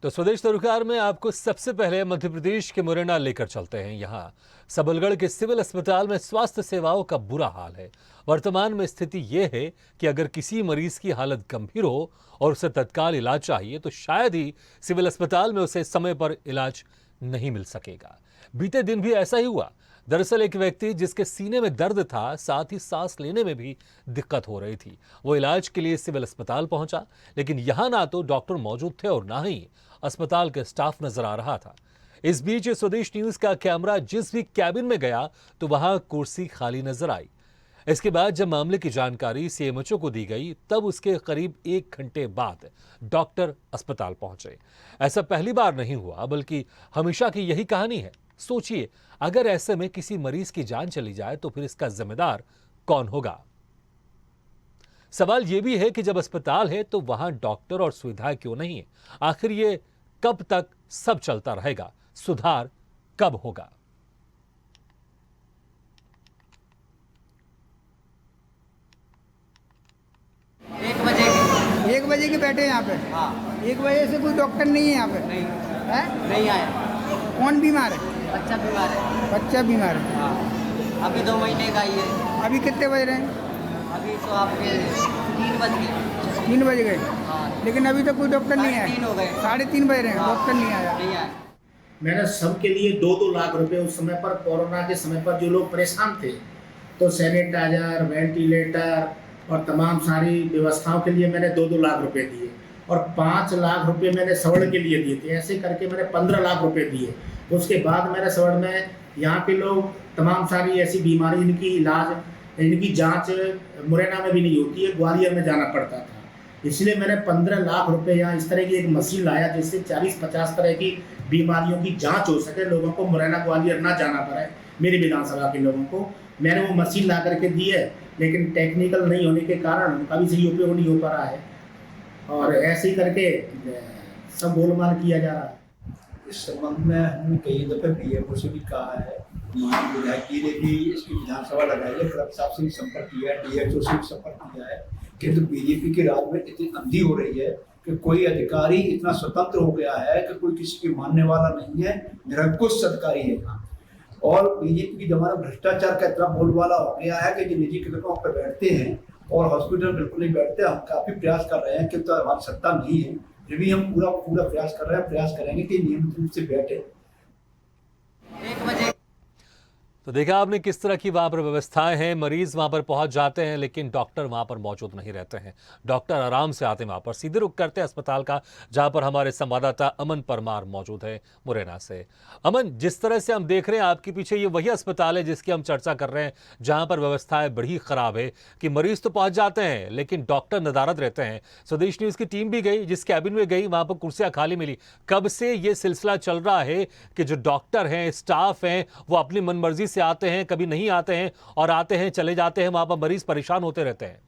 तो स्वदेश सरोकार में आपको सबसे पहले मध्य प्रदेश के मुरैना लेकर चलते हैं। यहाँ सबलगढ़ के सिविल अस्पताल में स्वास्थ्य सेवाओं का बुरा हाल है। वर्तमान में स्थिति यह है कि अगर किसी मरीज की हालत गंभीर हो और उसे तत्काल इलाज चाहिए तो शायद ही सिविल अस्पताल में उसे समय पर इलाज नहीं मिल सकेगा। बीते दिन भी ऐसा ही हुआ। दरअसल एक व्यक्ति जिसके सीने में दर्द था, साथ ही सांस लेने में भी दिक्कत हो रही थी, वो इलाज के लिए सिविल अस्पताल पहुंचा, लेकिन यहां ना तो डॉक्टर मौजूद थे और ना ही अस्पताल के स्टाफ नजर आ रहा था। इस बीच स्वदेश न्यूज का कैमरा जिस भी कैबिन में गया तो वहां कुर्सी खाली नजर आई। इसके बाद जब मामले की जानकारी सीएमएचओ को दी गई तब उसके करीब 1 घंटे बाद डॉक्टर अस्पताल पहुंचे। ऐसा पहली बार नहीं हुआ, बल्कि हमेशा की यही कहानी है। सोचिए, अगर ऐसे में किसी मरीज की जान चली जाए तो फिर इसका जिम्मेदार कौन होगा? सवाल यह भी है कि जब अस्पताल है तो वहां डॉक्टर और सुविधाएं क्यों नहीं है? आखिर ये कब तक सब चलता रहेगा? सुधार कब होगा? 1 बजे के बैठे हैं यहाँ पे। हाँ 1 बजे से कोई डॉक्टर नहीं है यहाँ पे। नहीं है? नहीं आया। कौन बीमार है? बच्चा बीमार है। बच्चा बीमार है। हाँ अभी 2 महीने का ही है। अभी कितने बज रहे हैं? अभी तो आपके 3 बज गए। 3 बज गए, हाँ लेकिन अभी तक कोई डॉक्टर नहीं आया। 3 हो गए। 3:30 बज रहे हैं, हाँ, डॉक्टर नहीं आया। नहीं आया। मैंने सबके लिए 2-2 लाख रुपए उस समय पर, कोरोना के समय पर जो लोग परेशान थे, तो सैनिटाइजर, वेंटिलेटर और तमाम सारी व्यवस्थाओं के लिए मैंने 2-2 लाख रुपए दिए और 5 लाख रुपए मैंने सवर्ण के लिए दिए थे। ऐसे करके मैंने 15 लाख रुपए दिए। उसके बाद मैंने सवर्ण में यहाँ के लोग तमाम सारी ऐसी बीमारी, इनकी इलाज, इनकी जांच मुरैना में भी नहीं होती है, ग्वालियर में जाना पड़ता था। इसलिए मैंने 15 लाख रुपए यहाँ इस तरह की एक मशीन लाया जिससे 40-50 तरह की बीमारियों की जांच हो सके, लोगों को मुरैना ग्वालियर ना जाना पड़े। मेरी विधानसभा के लोगों को मैंने वो मशीन ला करके दी है, लेकिन टेक्निकल नहीं होने के कारण उनका भी सही उपयोग नहीं हो पा रहा है और ऐसे ही करके सब गोलमाल किया जा रहा है। इस संबंध में हमने कई दफे पीएमओ से भी कहा है, माननीय विधायक जी ने भी इसकी विधानसभा लगाई है, कलेक्टर साहब से भी संपर्क किया है, डीएचओ से भी संपर्क किया है, किंतु बीजेपी के राज में इतनी अंधी हो रही है कि कोई अधिकारी इतना स्वतंत्र हो गया है कि कोई किसी की मानने वाला नहीं है, निरंकुश अधिकारी है यहाँ। और बीजेपी की जमाना भ्रष्टाचार का इतना बोलबाला हो गया है कि जो निजी क्लिनिकों पर बैठते हैं और हॉस्पिटल बिल्कुल नहीं बैठते। हम काफी प्रयास कर रहे हैं कि तो हमारी सत्ता नहीं है, फिर भी हम पूरा प्रयास कर रहे हैं, प्रयास करेंगे कि नियमित रूप से बैठे। 1 बजे तो देखा आपने किस तरह की वहां पर व्यवस्थाएं हैं। मरीज वहां पर पहुंच जाते हैं लेकिन डॉक्टर वहां पर मौजूद नहीं रहते हैं। डॉक्टर आराम से आते हैं वहां पर, सीधे रुख करते हैं अस्पताल का, जहां पर हमारे संवाददाता अमन परमार मौजूद है मुरैना से। अमन, जिस तरह से हम देख रहे हैं आपके पीछे ये वही अस्पताल है जिसकी हम चर्चा कर रहे हैं, जहां पर व्यवस्थाएं बड़ी खराब है कि मरीज तो पहुंच जाते हैं लेकिन डॉक्टर नदारद रहते हैं। स्वदेश न्यूज की टीम भी गई, जिस कैबिन में गई वहां पर कुर्सियां खाली मिली। कब से ये सिलसिला चल रहा है कि जो डॉक्टर हैं, स्टाफ हैं, वो अपनी मनमर्जी से आते हैं, कभी नहीं आते हैं और आते हैं चले जाते हैं, वहां पर मरीज परेशान होते रहते हैं।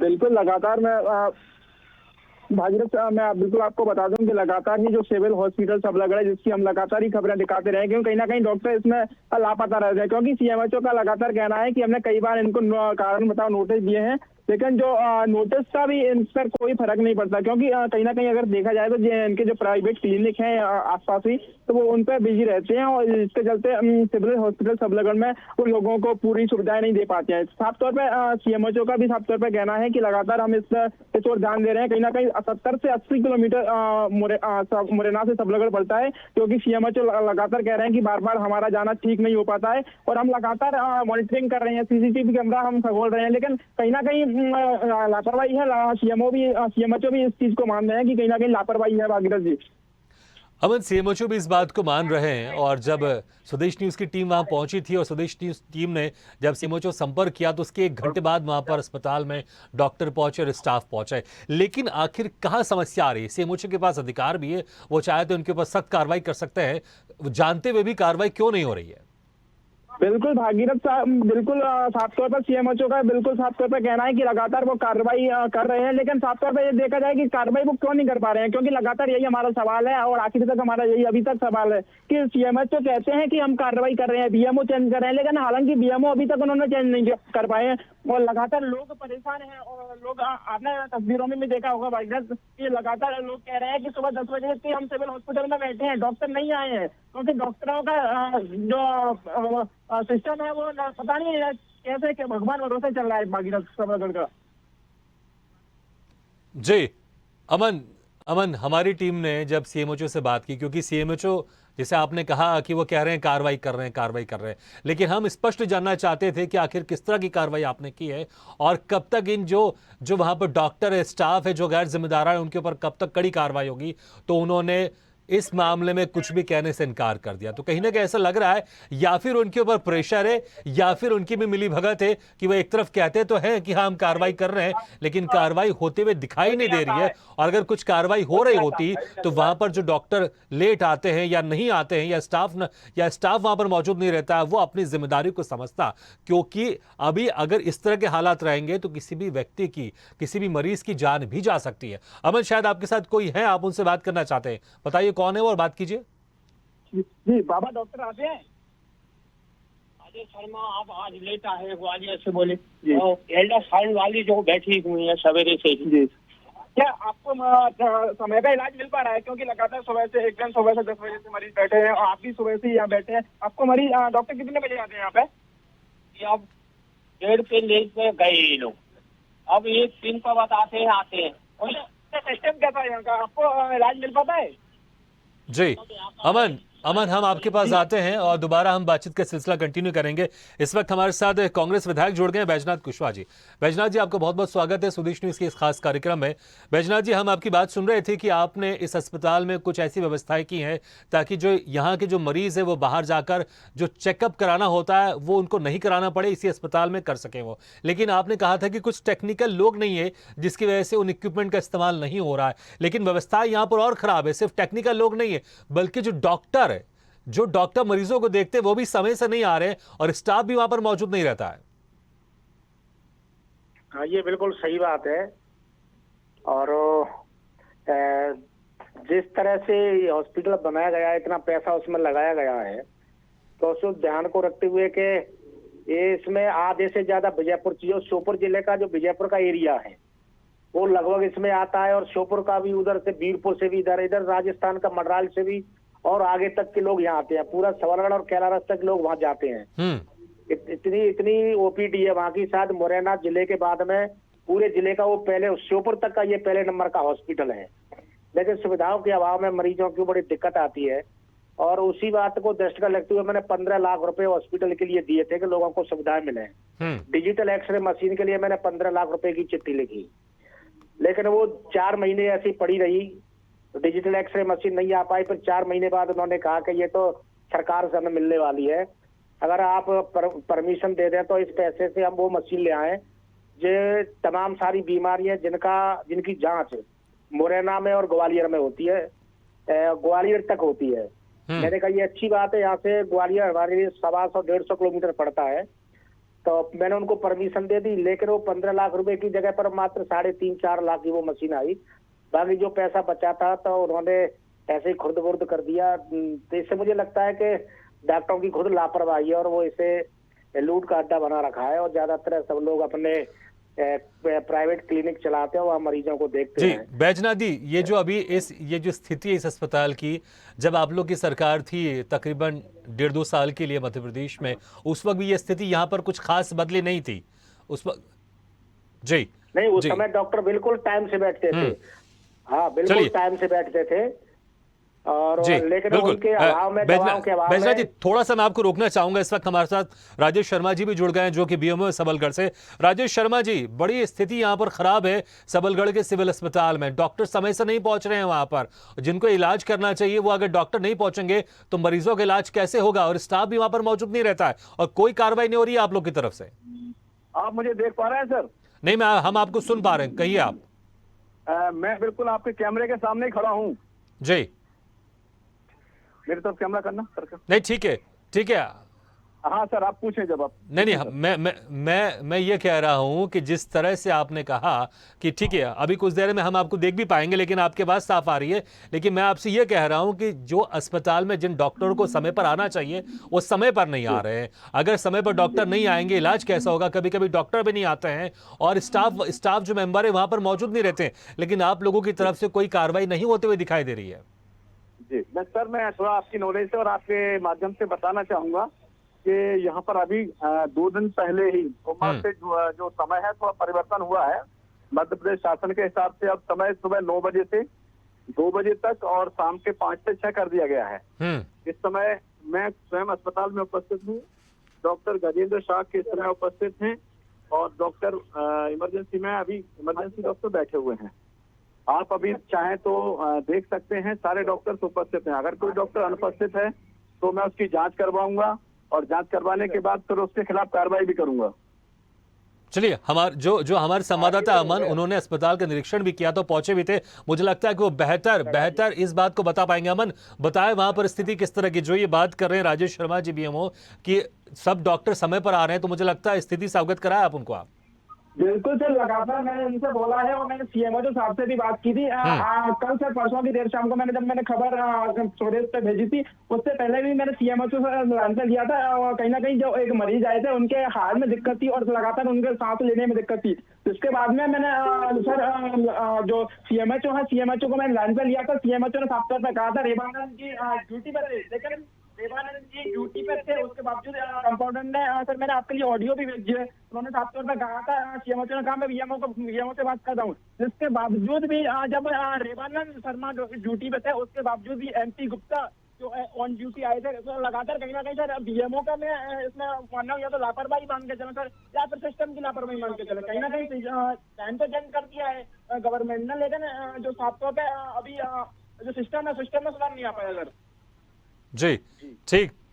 बिल्कुल, लगातार मैं भागीरथ मैं बिल्कुल आपको बता दूं कि लगातार ही जो सिविल हॉस्पिटल सबलगढ़ है, जिसकी हम लगातार ही खबरें दिखाते रहे, क्योंकि कहीं ना कहीं डॉक्टर इसमें लापता रहते हैं, क्योंकि सीएमएचओ का लगातार कहना है कि हमने कई बार इनको कारण बताओ नोटिस दिए हैं, लेकिन जो नोटिस का भी इन पर कोई फर्क नहीं पड़ता, क्योंकि कहीं ना कहीं अगर देखा जाए तो इनके जो प्राइवेट क्लिनिक हैं आसपास ही, तो वो उन पर बिजी रहते हैं और इसके चलते सिविल हॉस्पिटल सबलगढ़ में उन लोगों को पूरी सुविधाएं नहीं दे पाते हैं। साफ तौर पर सीएमएचओ का भी साफ तौर पर कहना है कि लगातार हम इस ओर ध्यान दे रहे हैं। कहीं ना कहीं 70 से 80 किलोमीटर मुरैना से सबलगढ़ पड़ता है, क्योंकि सीएमएचओ लगातार कह रहे हैं कि बार बार हमारा जाना ठीक नहीं हो पाता है और हम लगातार मॉनिटरिंग कर रहे हैं, सीसीटीवी कैमरा हम खगोल रहे हैं, लेकिन कहीं ना कहीं लापरवाही है। सीएमएचओ भी इस चीज को मान रहे हैं कि कहीं ना कहीं लापरवाही है। भागीरथ जी, अमन, सीएमएचओ भी इस बात को मान रहे हैं और जब स्वदेश न्यूज की टीम वहां पहुंची थी और स्वदेश न्यूज टीम ने जब सीएमएचओ संपर्क किया तो उसके 1 घंटे बाद वहां पर अस्पताल में डॉक्टर पहुंचे और स्टाफ पहुंचे, लेकिन आखिर कहां समस्या आ रही है? सीएमएचओ के पास अधिकार भी है, वो चाहे तो उनके ऊपर सख्त कार्रवाई कर सकते हैं, जानते हुए भी कार्रवाई क्यों नहीं हो रही है? बिल्कुल भागीरथ साहब, बिल्कुल साफ तौर पर सीएमएचओ का बिल्कुल साफ तौर पर कहना है कि लगातार वो कार्रवाई कर रहे हैं, लेकिन साफ तौर पर ये देखा जाए कि कार्रवाई वो क्यों नहीं कर पा रहे हैं, क्योंकि लगातार यही हमारा सवाल है और आखिर तक हमारा यही अभी तक सवाल है कि सीएमएचओ कहते हैं कि हम कार्रवाई कर रहे हैं, बीएमओ चेंज कर रहे हैं, लेकिन हालांकि बीएमओ अभी तक उन्होंने चेंज नहीं कर पाए हैं और लगातार लोग परेशान हैं। और लोग आपने तस्वीरों में भी देखा होगा भागीरथ कि लगातार लोग कह रहे हैं कि सुबह 10 बजे से हम सिविल हॉस्पिटल में बैठे हैं, डॉक्टर नहीं आए हैं, क्योंकि डॉक्टरों का जो सिस्टम है वो पता नहीं है कैसे कि भगवान भरोसे चल रहा है भागीरथ सबलगढ़ का। जी अमन, हमारी टीम ने जब सीएमएचओ से बात की, क्योंकि सीएमएचओ जैसे आपने कहा कि वो कह रहे हैं कार्रवाई कर रहे हैं, लेकिन हम स्पष्ट जानना चाहते थे कि आखिर किस तरह की कार्रवाई आपने की है और कब तक इन जो वहां पर डॉक्टर है, स्टाफ है, जो गैर जिम्मेदार है, उनके ऊपर कब तक कड़ी कार्रवाई होगी। तो उन्होंने इस मामले में कुछ भी कहने से इनकार कर दिया। तो कहीं ना कहीं ऐसा लग रहा है या फिर उनके ऊपर प्रेशर है या फिर उनकी भी मिली भगत है कि वो एक तरफ कहते तो हैं कि हाँ हम कार्रवाई कर रहे हैं, लेकिन कार्रवाई होते हुए दिखाई नहीं दे रही है। और अगर कुछ कार्रवाई हो रही होती तो वहां पर जो डॉक्टर लेट आते हैं या नहीं आते हैं या स्टाफ वहां पर मौजूद नहीं रहता है, वो अपनी जिम्मेदारी को समझता। क्योंकि अभी अगर इस तरह के हालात रहेंगे तो किसी भी व्यक्ति की, किसी भी मरीज की जान भी जा सकती है। अमन, शायद आपके साथ कोई है, आप उनसे बात करना चाहते हैं, बताइए कौन है वो और बात कीजिए। जी बाबा डॉक्टर आते हैं। अजय शर्मा आप आज लेट आए ग्वालियर से बोले, एल्डर साउंड वाली जो बैठी हुई है सवेरे से ही। क्या आपको समय पे इलाज मिल पा रहा है, क्योंकि लगातार सुबह से 10 बजे से मरीज बैठे हैं और आप भी सुबह से यहाँ बैठे हैं, आपको मरीज डॉक्टर कितने बजे आते हैं यहाँ पे? अब 1:30 पे लेकर गए ये लोग, अब 1-3 पर बताते हैं। सिस्टम कैसा है यहाँ का, आपको इलाज मिल पाता है? जी अमन, हम आपके पास आते हैं और दोबारा हम बातचीत का सिलसिला कंटिन्यू करेंगे। इस वक्त हमारे साथ कांग्रेस विधायक जुड़ गए हैं, बैजनाथ कुशवाहा जी। बैजनाथ जी, आपका बहुत बहुत स्वागत है सुदेश न्यूज़ के इस खास कार्यक्रम में। बैजनाथ जी, हम आपकी बात सुन रहे थे कि आपने इस अस्पताल में कुछ ऐसी व्यवस्थाएं की हैं ताकि जो यहाँ के जो मरीज है वो बाहर जाकर जो चेकअप कराना होता है वो उनको नहीं कराना पड़े, इसी अस्पताल में कर सकें वो। लेकिन आपने कहा था कि कुछ टेक्निकल लोग नहीं है जिसकी वजह से उन इक्विपमेंट का इस्तेमाल नहीं हो रहा है, लेकिन व्यवस्था यहाँ पर और खराब है। सिर्फ टेक्निकल लोग नहीं है, बल्कि जो डॉक्टर मरीजों को देखते हैं वो भी समय से नहीं आ रहे और स्टाफ भी वहां पर मौजूद नहीं रहता है। हाँ, ये बिल्कुल सही बात है। और जिस तरह से हॉस्पिटल बनाया गया है, इतना पैसा उसमें लगाया गया है, तो उस ध्यान को रखते हुए कि ये इसमें आधे से ज्यादा विजयपुर, श्योपुर जिले का जो विजयपुर का एरिया है वो लगभग इसमें आता है, और श्योपुर का भी, उधर से बीरपुर से भी, इधर राजस्थान का मडराल से भी और आगे तक के लोग यहाँ आते हैं। पूरा सबलगढ़ और कैलारस तक लोग वहाँ जाते हैं। इतनी ओपीडी है वहाँ की, शायद मुरैना जिले के बाद में पूरे जिले का वो पहले, श्योपुर तक का ये पहले नंबर का हॉस्पिटल है। लेकिन सुविधाओं के अभाव में मरीजों की बड़ी दिक्कत आती है, और उसी बात को दृष्टिगत रखते हुए मैंने 15 लाख रुपए हॉस्पिटल के लिए दिए थे कि लोगों को सुविधाएं मिले। डिजिटल एक्सरे मशीन के लिए मैंने 15 लाख रुपए की चिट्ठी लिखी, लेकिन वो 4 महीने ऐसी पड़ी रही, तो डिजिटल एक्सरे मशीन नहीं आ पाई। फिर 4 महीने बाद उन्होंने कहा कि ये तो सरकार से हमें मिलने वाली है, अगर आप परमिशन दे दें तो इस पैसे से हम वो मशीन ले आए। जो तमाम सारी बीमारियां जिनकी जांच मुरैना में और ग्वालियर में होती है, ग्वालियर तक होती है। मैंने कहा ये अच्छी बात है, यहाँ से ग्वालियर हमारे लिए 125-150 किलोमीटर पड़ता है, तो मैंने उनको परमिशन दे दी। लेकिन वो 15 लाख रुपए की जगह पर मात्र 3.5-4 लाख की वो मशीन आई। बाकी जो पैसा बचा था तो उन्होंने ऐसे ही खुर्द-बुर्द कर दिया। तो इससे मुझे लगता है कि डॉक्टरों की खुद लापरवाही है और वो इसे लूट का अड्डा बना रखा है, और ज्यादातर सब लोग अपने प्राइवेट क्लिनिक चलाते हैं, वहाँ मरीजों को देखते हैं। जी बैजनाथ जी, ये जो अभी ये जो स्थिति है इस अस्पताल की, जब आप लोग की सरकार थी तकरीबन 1.5-2 साल के लिए मध्य प्रदेश में, उस वक्त भी ये स्थिति यहाँ पर कुछ खास बदली नहीं थी उस वक्त? जी नहीं, उस समय डॉक्टर बिल्कुल टाइम से बैठते थे। हाँ, बिल्कुल टाइम से बैठते थे। और लेकिन उनके अभाव में, दवाओं के अभाव में, जी थोड़ा सा मैं आपको रोकना चाहूंगा। इस वक्त हमारे साथ राजेश शर्मा जी भी जुड़ गए हैं, जो कि बीएमओ सबलगढ़ से। राजेश शर्मा जी, बड़ी स्थिति यहाँ पर खराब है सबलगढ़ के सिविल अस्पताल में, डॉक्टर समय से नहीं पहुंच रहे हैं वहां पर। जिनको इलाज करना चाहिए वो अगर डॉक्टर नहीं पहुंचेंगे तो मरीजों का इलाज कैसे होगा, और स्टाफ भी वहां पर मौजूद नहीं रहता है और कोई कार्रवाई नहीं हो रही है आप लोग की तरफ से। आप मुझे देख पा रहे हैं सर? नहीं, हम आपको सुन पा रहे हैं, कहिए आप। मैं बिल्कुल आपके कैमरे के सामने ही खड़ा हूँ। जी, मेरी तरफ कैमरा करना सर का। नहीं, ठीक है, हाँ सर, आप पूछें जब आप। नहीं, मैं ये कह रहा हूं कि जिस तरह से आपने कहा कि ठीक है अभी कुछ देर में हम आपको देख भी पाएंगे, लेकिन आपके बात साफ आ रही है, लेकिन मैं आपसे ये कह रहा हूं कि जो अस्पताल में जिन डॉक्टरों को समय पर आना चाहिए वो समय पर नहीं आ रहे हैं। अगर समय पर डॉक्टर नहीं आएंगे इलाज कैसा होगा? कभी कभी डॉक्टर भी नहीं आते हैं और स्टाफ जो मेंबर है वहां पर मौजूद नहीं रहते हैं, लेकिन आप लोगों की तरफ से कोई कार्रवाई नहीं होते हुए दिखाई दे रही है। जी सर, मैं थोड़ा आपकी नॉलेज से और आपके माध्यम से बताना चाहूंगा कि यहाँ पर अभी 2 दिन पहले ही सोमवार से जो समय है थोड़ा परिवर्तन हुआ है। मध्य प्रदेश शासन के हिसाब से अब समय सुबह 9 बजे से 2 बजे तक और शाम के 5 से 6 कर दिया गया है। इस समय मैं स्वयं अस्पताल में उपस्थित हूँ, डॉक्टर गजेंद्र शाह के समय उपस्थित हैं और डॉक्टर इमरजेंसी में अभी इमरजेंसी डॉक्टर बैठे हुए हैं। आप अभी चाहें तो देख सकते हैं, सारे डॉक्टर्स उपस्थित हैं। अगर कोई डॉक्टर अनुपस्थित है तो मैं उसकी जांच करवाऊंगा और जांच करवाने के बाद फिर उसके खिलाफ कार्रवाई भी करूंगा। चलिए, जो हमारे संवाददाता अमन, उन्होंने अस्पताल का निरीक्षण भी किया, तो पहुंचे भी थे। मुझे लगता है कि वो बेहतर इस बात को बता पाएंगे। अमन, बताएं वहां पर स्थिति किस तरह की? जो ये बात कर रहे हैं राजेश शर्मा जी बीएमओ कि सब डॉक्टर समय पर आ रहे हैं, तो मुझे लगता है स्थिति से अवगत कराया आप उनको? आप बिल्कुल सर, लगातार मैंने इनसे बोला है और मैंने सीएमओ साहब से भी बात की थी। कल से परसों की देर शाम को जब मैंने खबर स्टोरेज पे भेजी थी, उससे पहले भी मैंने सीएमओ से आंसर लिया था। कहीं ना कहीं जो एक मरीज आए थे उनके हार्ट में दिक्कत थी और लगातार उनके सांस लेने में दिक्कत थी। इसके बाद में मैंने सर जो सीएमएचओ है, सीएमएचओ को मैंने लाइन पे लिया था। सीएमएचओ ने साफ तौर पर कहा था रेवानंद जी ड्यूटी पर थे, लेकिन देवानंद जी ड्यूटी पे थे, उसके बावजूद कंपाउंडर ने सर, मैंने आपके लिए ऑडियो भी भेजी है, उन्होंने साफ तौर पर कहा था, सीएमओ ने कहा मैं वीएमओ से बात करता हूँ। इसके बावजूद भी जब रेवानंद शर्मा ड्यूटी पे थे, उसके बावजूद भी एमपी गुप्ता जो ऑन ड्यूटी आए थे, तो लगातार कहीं ना कहीं सर वीएमओ का मैं इसमें मानना हूँ या तो लापरवाही मान के चले सर, या फिर सिस्टम की लापरवाही मान के चले। कहीं ना कहीं टाइम तो चेंज कर दिया है गवर्नमेंट ने, लेकिन जो साफ तौर पर अभी जो सिस्टम में सुधार नहीं आ पाया सर। जी,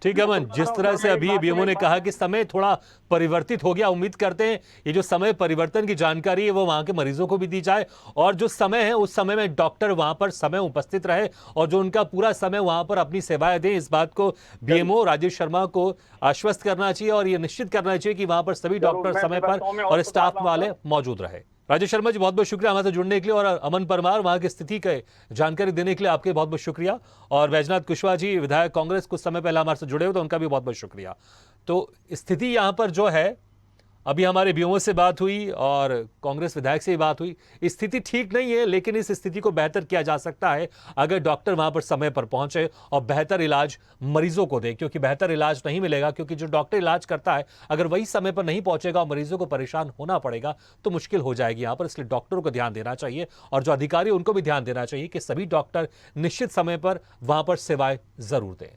ठीक अमन, जिस तरह से अभी बीएमओ ने कहा कि समय थोड़ा परिवर्तित हो गया, उम्मीद करते हैं ये जो समय परिवर्तन की जानकारी है वो वहां के मरीजों को भी दी जाए और जो समय है उस समय में डॉक्टर वहां पर समय उपस्थित रहे और जो उनका पूरा समय वहां पर अपनी सेवाएं दें। इस बात को बीएमओ राजेश शर्मा को आश्वस्त करना चाहिए और ये निश्चित करना चाहिए कि वहां पर सभी डॉक्टर समय पर और स्टाफ वाले मौजूद रहे। राजेश शर्मा जी, बहुत बहुत शुक्रिया हमारे साथ जुड़ने के लिए, और अमन परमार वहां की स्थिति की जानकारी देने के लिए आपके बहुत बहुत शुक्रिया। और वैजनाथ कुशवाहा जी, विधायक कांग्रेस, कुछ समय पहले हमारे साथ जुड़े हुए, तो उनका भी बहुत बहुत शुक्रिया। तो स्थिति यहां पर जो है, अभी हमारे बीओ से बात हुई और कांग्रेस विधायक से भी बात हुई, स्थिति ठीक नहीं है, लेकिन इस स्थिति को बेहतर किया जा सकता है अगर डॉक्टर वहां पर समय पर पहुंचे और बेहतर इलाज मरीजों को दे, क्योंकि बेहतर इलाज नहीं मिलेगा, क्योंकि जो डॉक्टर इलाज करता है अगर वही समय पर नहीं पहुंचेगा और मरीजों को परेशान होना पड़ेगा तो मुश्किल हो जाएगी यहां पर। इसलिए डॉक्टरों को ध्यान देना चाहिए और जो अधिकारी उनको भी ध्यान देना चाहिए कि सभी डॉक्टर निश्चित समय पर वहां पर सेवाएं जरूर दें।